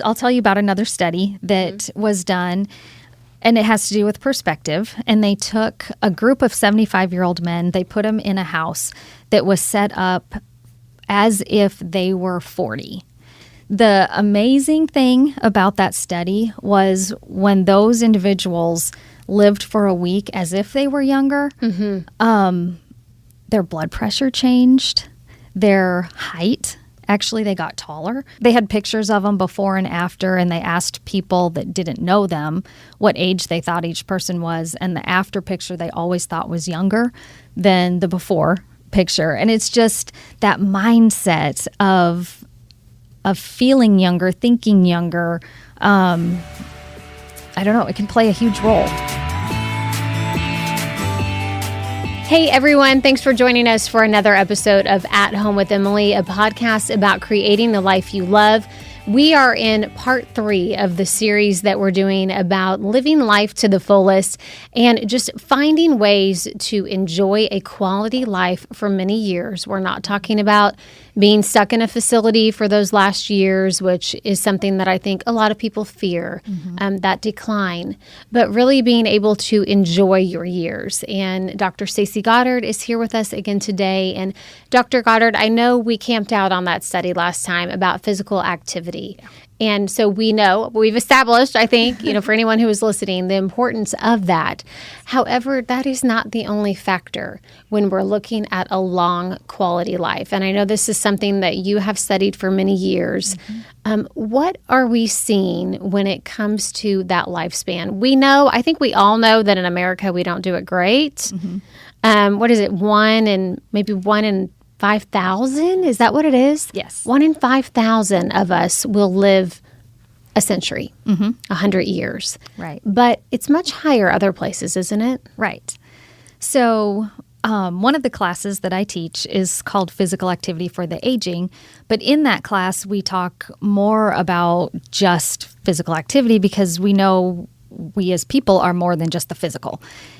I'll tell you about another study that was done, and it has to do with perspective. And they took a group of 75-year-old men, they put them in a house that was set up as if they were 40. The amazing thing about that study was when those individuals lived for a week as if they were younger, their blood pressure changed, their height. Actually, they got taller. They had pictures of them before and after, and they asked people that didn't know them what age they thought each person was. And the after picture they always thought was younger than the before picture. And it's just that mindset of feeling younger, thinking younger. I don't know, it can play a huge role. Hey everyone, thanks for joining us for another episode of At Home with Emily, a podcast about creating the life you love. We are in part 3 of the series that we're doing about living life to the fullest and just finding ways to enjoy a quality life for many years. We're not talking about being stuck in a facility for those last years, which is something that I think a lot of people fear, that decline, but really being able to enjoy your years. And Dr. Stacy Goddard is here with us again today. And Dr. Goddard, I know we camped out on that study last time about physical activity. Yeah. And so we've established, I think, for anyone who is listening, the importance of that. However, that is not the only factor when we're looking at a long quality life. And I know this is something that you have studied for many years. What are we seeing when it comes to that lifespan? I think we all know that in America, we don't do it great. What is it? 1 in 5,000? Is that what it is? Yes. 1 in 5,000 of us will live a century, 100 years. Right. But it's much higher other places, isn't it? Right. So one of the classes that I teach is called Physical Activity for the Aging. But in that class, we talk more about just physical activity because we know we as people are more than just the physical.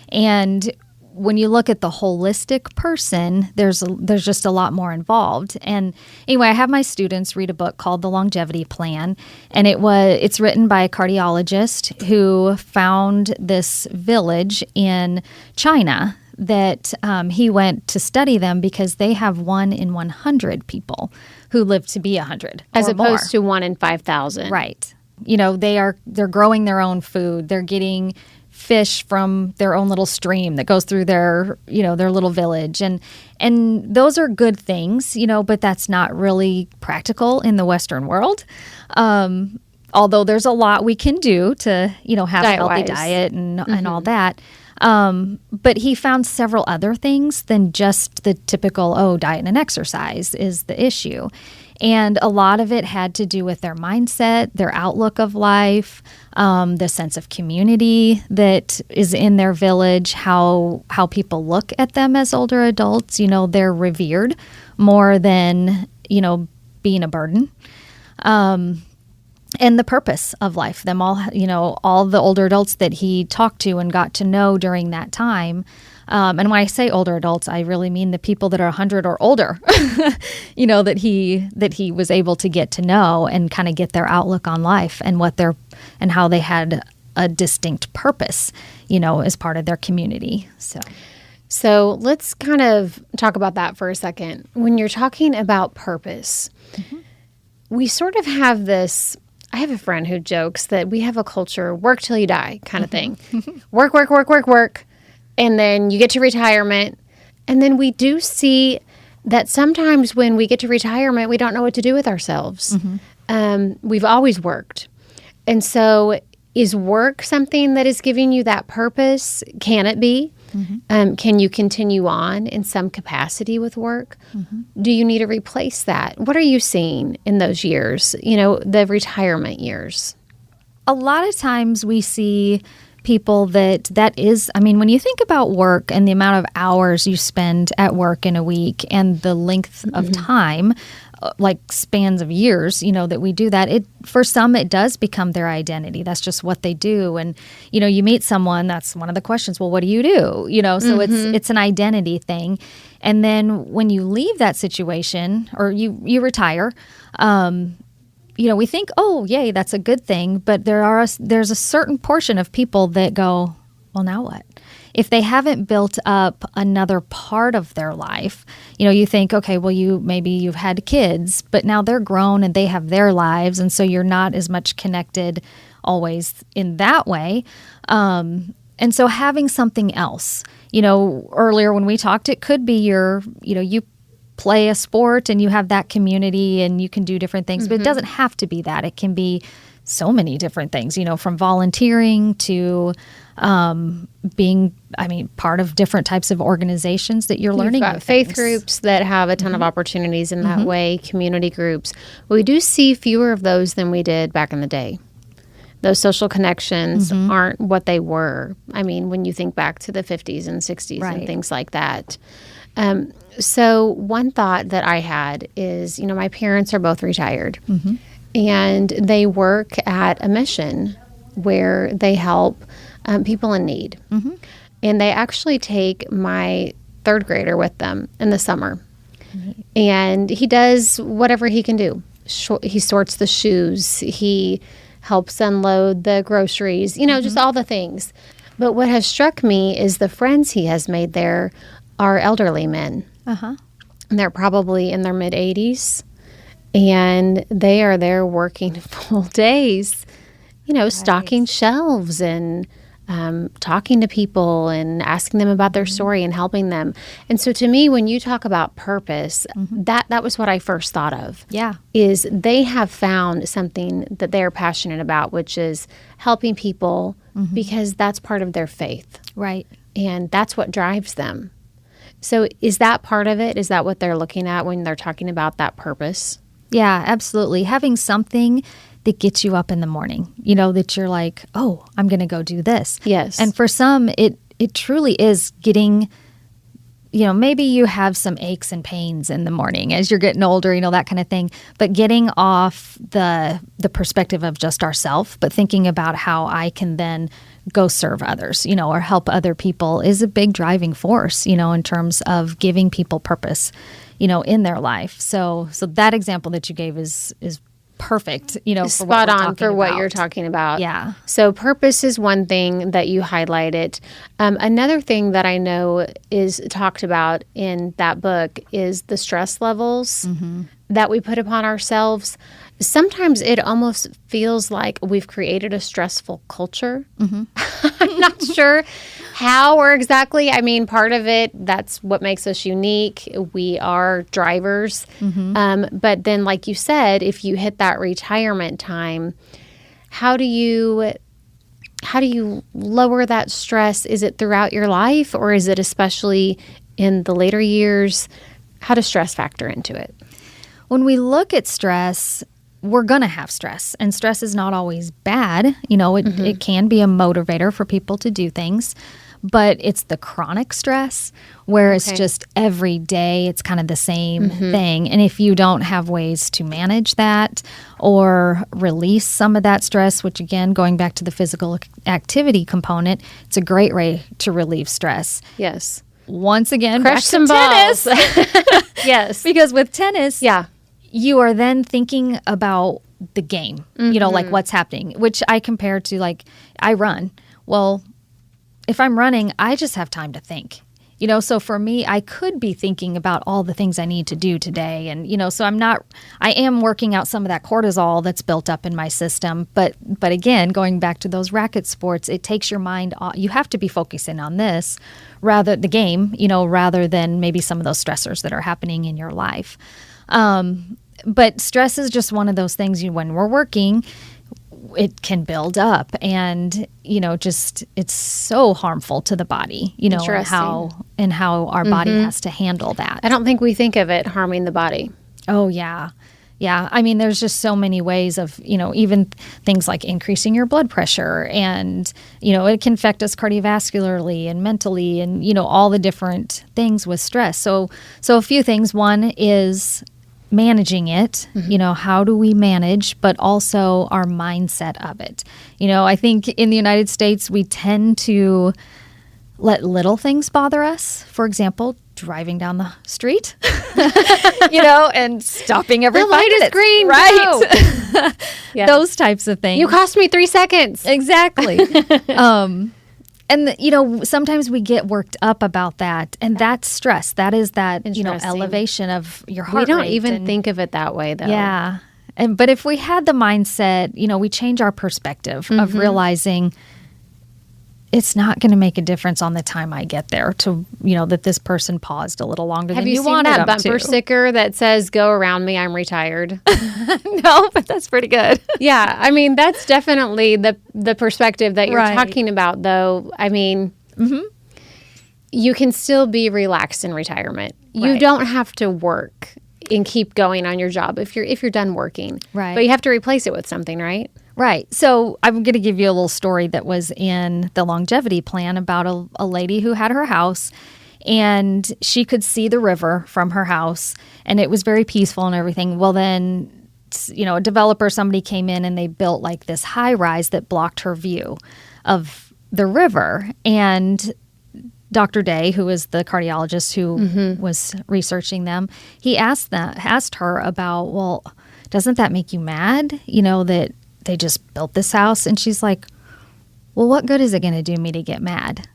And when you look at the holistic person, there's just a lot more involved. And anyway, I have my students read a book called The Longevity Plan, and it's written by a cardiologist who found this village in China that he went to study them because they have 1 in 100 people who live to be 100 as or opposed more. to 1 in 5,000. Right. They're growing their own food. They're getting fish from their own little stream that goes through their little village. And those are good things, but that's not really practical in the Western world. Although there's a lot we can do to, have a healthy diet and all that. But he found several other things than just the typical, diet and exercise is the issue. And a lot of it had to do with their mindset, their outlook of life, the sense of community that is in their village, how people look at them as older adults. They're revered more than, being a burden. And the purpose of life. Them all, all the older adults that he talked to and got to know during that time. And when I say older adults, I really mean the people that are 100 or older, that he was able to get to know and kind of get their outlook on life and and how they had a distinct purpose, as part of their community. So let's kind of talk about that for a second. When you're talking about purpose, we sort of have this. I have a friend who jokes that we have a culture, work till you die kind of thing. Work, work, work, work, work. And then you get to retirement. And then we do see that sometimes when we get to retirement, we don't know what to do with ourselves. We've always worked. And so is work something that is giving you that purpose? Can it be? Can you continue on in some capacity with work? Do you need to replace that? What are you seeing in those years, the retirement years? A lot of times we see people that is, when you think about work and the amount of hours you spend at work in a week and the length of time, like spans of years, that we do that, for some, it does become their identity. That's just what they do. And, you meet someone, that's one of the questions, well, what do you do? So it's an identity thing. And then when you leave that situation or you retire, we think, oh, yay, that's a good thing. But there's a certain portion of people that go, well, now what? If they haven't built up another part of their life, you think, okay, well, maybe you've had kids, but now they're grown and they have their lives. And so you're not as much connected always in that way. And so having something else, earlier when we talked, it could be you play a sport and you have that community and you can do different things, but it doesn't have to be that. It can be so many different things, from volunteering to being, part of different types of organizations that you're learning. You've got faith groups that have a ton of opportunities in that way, community groups. We do see fewer of those than we did back in the day. Those social connections aren't what they were. When you think back to the 50s and 60s and things like that. So one thought that I had is, my parents are both retired. And they work at a mission where they help people in need. And they actually take my third grader with them in the summer. And he does whatever he can do. He sorts the shoes. He helps unload the groceries, just all the things. But what has struck me is the friends he has made there are elderly men. And they're probably in their mid-80s. And they are there working full days, stocking shelves and talking to people and asking them about their story and helping them. And so to me, when you talk about purpose, that was what I first thought of. Yeah. Is they have found something that they're passionate about, which is helping people because that's part of their faith. Right. And that's what drives them. So is that part of it? Is that what they're looking at when they're talking about that purpose? Yeah, absolutely. Having something that gets you up in the morning, that you're like, oh, I'm going to go do this. Yes. And for some, it truly is getting, maybe you have some aches and pains in the morning as you're getting older, that kind of thing. But getting off the perspective of just ourselves, but thinking about how I can then go serve others, or help other people is a big driving force, in terms of giving people purpose, in their life. So that example that you gave is perfect, for spot on for what you're talking about. Yeah. So purpose is one thing that you highlighted. Another thing that I know is talked about in that book is the stress levels that we put upon ourselves. Sometimes it almost feels like we've created a stressful culture. I'm not sure how or exactly. Part of it, that's what makes us unique. We are drivers. But then, like you said, if you hit that retirement time, how do you lower that stress? Is it throughout your life, or is it especially in the later years? How does stress factor into it? When we look at stress, we're going to have stress, and stress is not always bad. It can be a motivator for people to do things, but it's the chronic stress where it's just every day, it's kind of the same thing. And if you don't have ways to manage that or release some of that stress, which again, going back to the physical activity component, it's a great way to relieve stress. Yes. Once again, crush some balls. Yes. Because with tennis, you are then thinking about the game, like what's happening, which I compare to like I run. Well, if I'm running, I just have time to think, so for me, I could be thinking about all the things I need to do today. And, so I am working out some of that cortisol that's built up in my system. But again, going back to those racket sports, it takes your mind off. You have to be focusing on this rather than maybe some of those stressors that are happening in your life. But stress is just one of those things when we're working, it can build up and, it's so harmful to the body, and how our body has to handle that. I don't think we think of it harming the body. Oh, yeah. Yeah. There's just so many ways of, even things like increasing your blood pressure and, it can affect us cardiovascularly and mentally and, all the different things with stress. So a few things. One is managing it, how do we manage, but also our mindset of it. I think in the United States, we tend to let little things bother us. For example, driving down the street, and stopping every The 5 light is minutes. green, Right. Yeah. Those types of things. You cost me 3 seconds. Exactly. Sometimes we get worked up about that, and that's stress. That is that, Interesting. elevation of your heart We don't rate. even think of it that way, though. Yeah. But if we had the mindset, we change our perspective of realizing it's not going to make a difference on the time I get there to, that this person paused a little longer Have than you you seen wanted that them bumper to. sticker that says, "Go around me, I'm retired"? No, but that's pretty good. Yeah. I mean, that's definitely the perspective that you're Right. talking about, though. I mean, you can still be relaxed in retirement. You Right. don't have to work and keep going on your job if you're done working. Right. But you have to replace it with something, right? Right. So I'm going to give you a little story that was in the longevity plan about a lady who had her house, and she could see the river from her house, and it was very peaceful and everything. Well, then, a developer, somebody came in and they built like this high rise that blocked her view of the river. And Dr. Day, who was the cardiologist who was researching them, he asked her about, well, doesn't that make you mad? That they just built this house. And she's like, well, what good is it going to do me to get mad?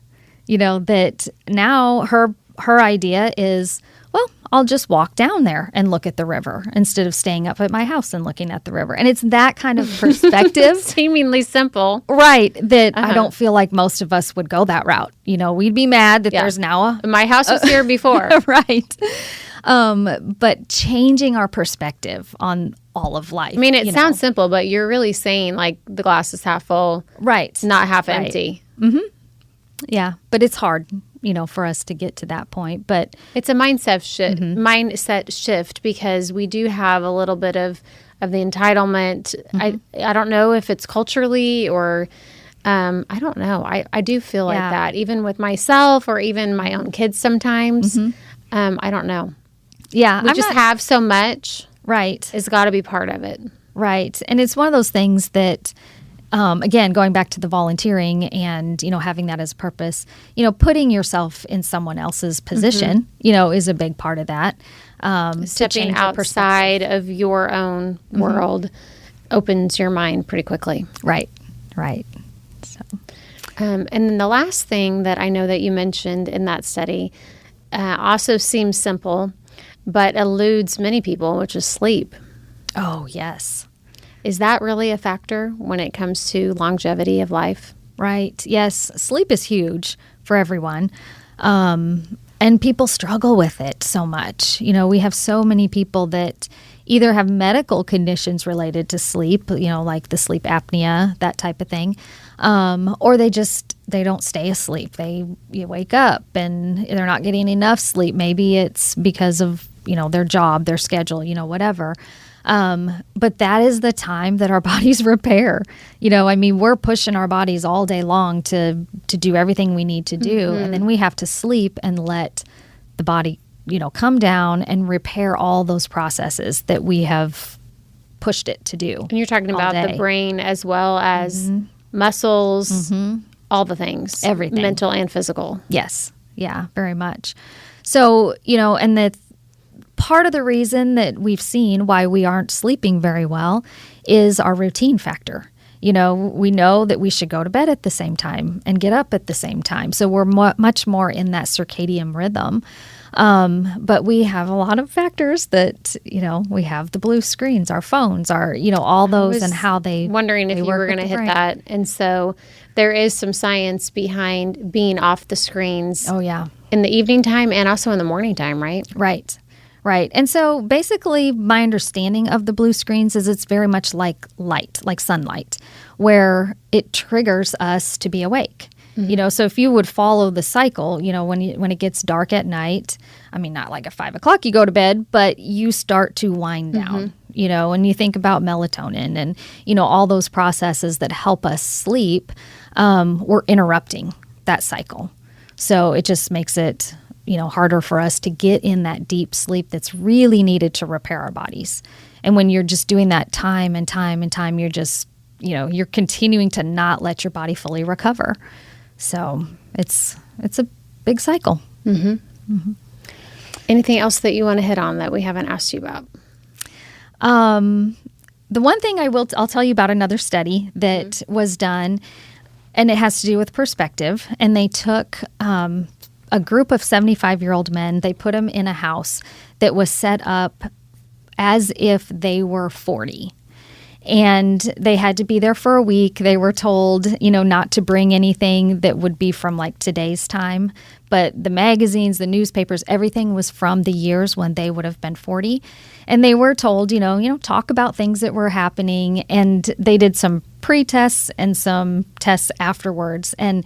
That now her idea is, well, I'll just walk down there and look at the river instead of staying up at my house and looking at the river. And it's that kind of perspective. Seemingly simple. Right. That I don't feel like most of us would go that route. We'd be mad that there's now My house was here before. right. But changing our perspective on all of life. I mean, it sounds simple, but you're really saying like the glass is half full, right. not half Right. empty. Yeah. But it's hard, for us to get to that point. But It's a mindset shift because we do have a little bit of the entitlement. I don't know if it's culturally or I don't know. I do feel like that even with myself or even my own kids sometimes. I don't know. yeah, We just have so much. right. It's got to be part of it. Right. And it's one of those things that, again, going back to the volunteering and, having that as a purpose, putting yourself in someone else's position, is a big part of that. Stepping outside of your own world opens your mind pretty quickly. Right. Right. So, And then the last thing that I know that you mentioned in that study also seems simple, but eludes many people, which is sleep. oh, yes. Is that really a factor when it comes to longevity of life? Right. Yes. Sleep is huge for everyone. And people struggle with it so much. We have so many people that either have medical conditions related to sleep, like the sleep apnea, that type of thing, or they don't stay asleep. You wake up and they're not getting enough sleep. Maybe it's because of, their job, their schedule, whatever. But that is the time that our bodies repair. We're pushing our bodies all day long to do everything we need to do. And then we have to sleep and let the body, come down and repair all those processes that we have pushed it to do. And you're talking all about day. the brain as well as muscles, all the things. Everything. Mental and physical. Yes. Yeah, very much. So, and the part of the reason that we've seen why we aren't sleeping very well is our routine factor. We know that we should go to bed at the same time and get up at the same time. So we're much more in that circadian rhythm. But we have a lot of factors that, we have the blue screens, our phones, our, all those and how they wondering if they you work were with going to the hit brain. that. And so there is some science behind being off the screens Oh, yeah. in the evening time and also in the morning time, right? Right. Right. And so basically my understanding of the blue screens is it's very much like light, like sunlight, where it triggers us to be awake. So if you would follow the cycle, when it gets dark at night, not like at 5 o'clock you go to bed, but you start to wind down, and you think about melatonin and, all those processes that help us sleep, we're interrupting that cycle. So it just makes it, harder for us to get in that deep sleep that's really needed to repair our bodies. And when you're just doing that time and time and time, you're just, you're continuing to not let your body fully recover. So it's a big cycle. Anything else that you want to hit on that we haven't asked you about? The one thing I'll tell you about another study that was done, and it has to do with perspective. And they took a group of 75-year-old men. They put them in a house that was set up as if they were 40. And they had to be there for a week. They were told, not to bring anything that would be from like today's time. But the magazines, the newspapers, everything was from the years when they would have been 40. And they were told, talk about things that were happening. And they did some pre-tests and some tests afterwards. And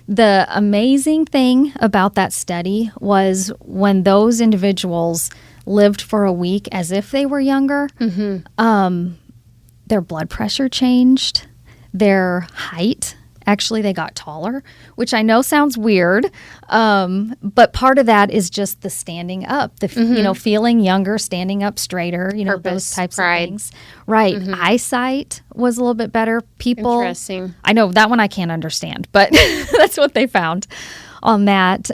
the amazing thing about that study was when those individuals lived for a week as if they were younger, their blood pressure changed, their height. Actually, they got taller, which I know sounds weird, but part of that is just the standing up, the feeling younger, standing up straighter, Purpose, those types pride. of things. Right. Eyesight was a little bit better. People, Interesting. I know that one I can't understand, but that's what they found on that.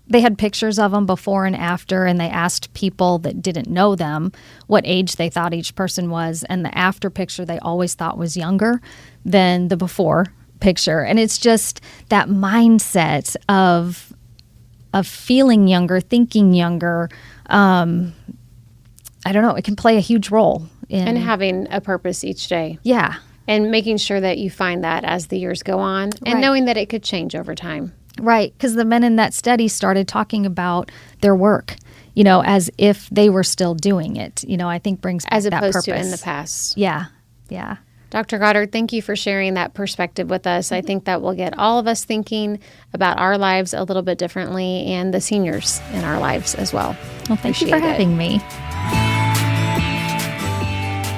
They had pictures of them before and after, and they asked people that didn't know them what age they thought each person was, and the after picture they always thought was younger than the before picture. And it's just that mindset of feeling younger, thinking younger. I don't know. It can play a huge role in And having a purpose each day. Yeah. And making sure that you find that as the years go on, and Right. knowing that it could change over time. Right. Because the men in that study started talking about their work, as if they were still doing it, I think brings back As that opposed purpose. to in the past. Yeah. Yeah. Dr. Goddard, thank you for sharing that perspective with us. I think that will get all of us thinking about our lives a little bit differently, and the seniors in our lives as well. Well, thank you for Appreciate it. having me.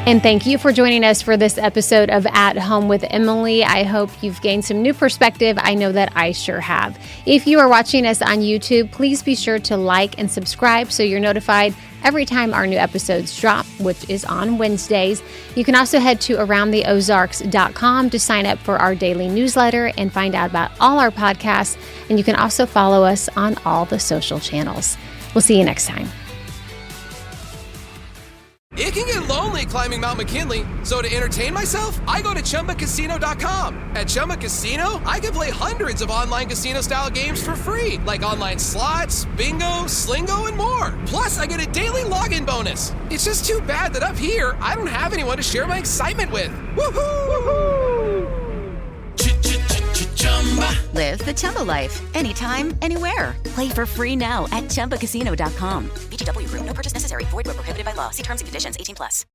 And thank you for joining us for this episode of At Home with Emily. I hope you've gained some new perspective. I know that I sure have. If you are watching us on YouTube, please be sure to like and subscribe so you're notified every time our new episodes drop, which is on Wednesdays. You can also head to aroundtheozarks.com to sign up for our daily newsletter and find out about all our podcasts. And you can also follow us on all the social channels. We'll see you next time. It can get lonely climbing Mount McKinley, so to entertain myself, I go to ChumbaCasino.com. At Chumba Casino, I can play hundreds of online casino-style games for free, like online slots, bingo, Slingo, and more. Plus, I get a daily login bonus. It's just too bad that up here, I don't have anyone to share my excitement with. Woohoo! Live the Chumba life. Anytime, anywhere. Play for free now at ChumbaCasino.com. VGW Group. No purchase necessary. Void where prohibited by law. See terms and conditions. 18+.